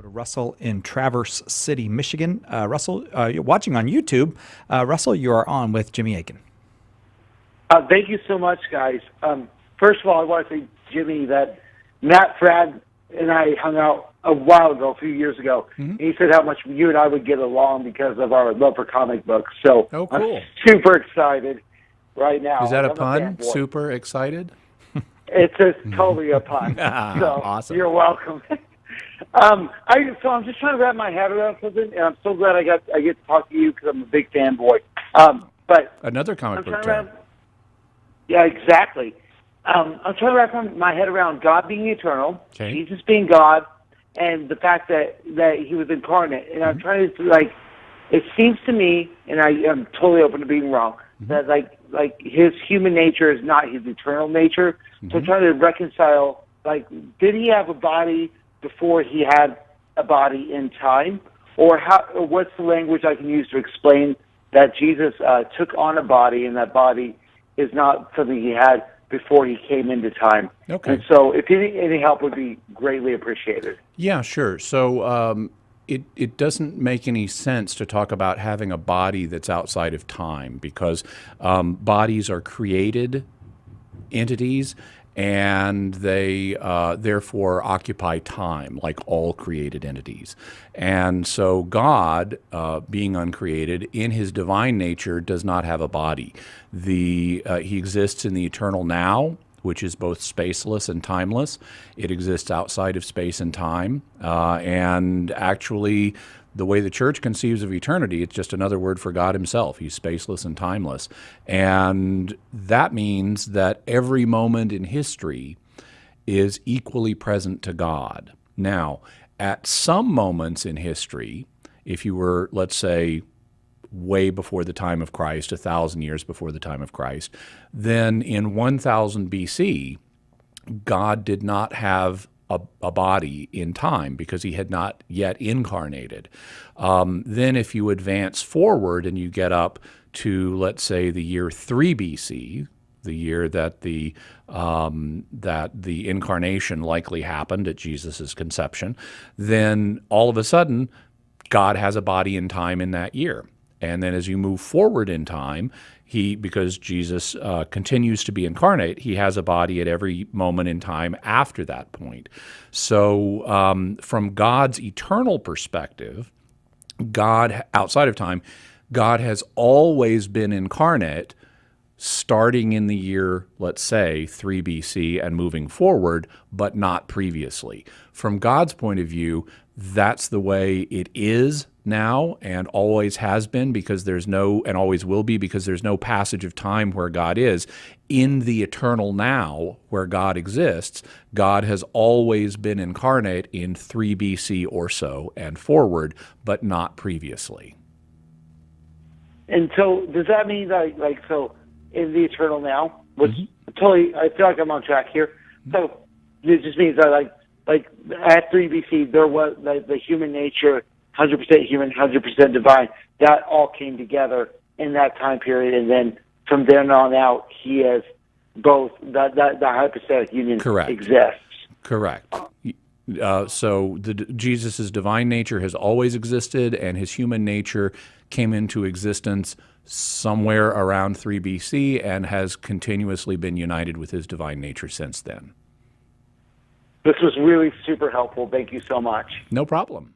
To Russell in Traverse City, Michigan. Russell, you're watching on YouTube. Russell, you are on with Jimmy Akin. Thank you so much, guys. First of all, I want to say, Jimmy, that Matt Frad and I hung out a while ago, a few years ago. And he said how much you and I would get along because of our love for comic books. So oh, cool. I'm super excited right now. Is that a I'm pun? fanboy. Super excited? It's totally a pun. So Awesome. You're welcome. I'm just trying to wrap my head around something, and I'm so glad I get to talk to you because I'm a big fanboy. But Another comic book trying term. Yeah, exactly. I'm trying to wrap my head around God being eternal, Okay. Jesus being God, and the fact that He was incarnate. And I'm trying to it seems to me, and I'm totally open to being wrong, that like His human nature is not His eternal nature. So I'm trying to reconcile. Did He have a body before He had a body in time, or what's the language I can use to explain that Jesus took on a body, and that body is not something He had before He came into time? Okay. And so, if any help would be greatly appreciated. Yeah, sure. So it doesn't make any sense to talk about having a body that's outside of time, because bodies are created entities, and they therefore occupy time like all created entities. And so God, being uncreated, in His divine nature does not have a body. He exists in the eternal now, which is both spaceless and timeless. It exists outside of space and time. And actually, the way the church conceives of eternity, it's just another word for God Himself. He's spaceless and timeless. And that means that every moment in history is equally present to God. Now, at some moments in history, if you were, let's say, way before the time of Christ, 1,000 years before the time of Christ, then in 1000 BC, God did not have a body in time because He had not yet incarnated. Then if you advance forward and you get up to, let's say, the year 3 BC, the year that the incarnation likely happened at Jesus' conception, then all of a sudden God has a body in time in that year. And then as you move forward in time, because Jesus continues to be incarnate, He has a body at every moment in time after that point. So from God's eternal perspective, God, outside of time, God has always been incarnate, starting in the year, let's say, 3 BC and moving forward, but not previously. From God's point of view, that's the way it is now and always has been, because there's no, and always will be, because there's no passage of time where God is. In the eternal now, where God exists, God has always been incarnate in 3 BC or so and forward, but not previously. And so, does that mean so in the eternal now, which totally, I feel like I'm on track here. So it just means that like at 3 BC, there was the human nature, 100% human, 100% divine. That all came together in that time period, and then from then on out, He has both. The hypostatic union exists. Correct. So Jesus' divine nature has always existed, and His human nature came into existence somewhere around 3 BC and has continuously been united with His divine nature since then. This was really super helpful. Thank you so much. No problem.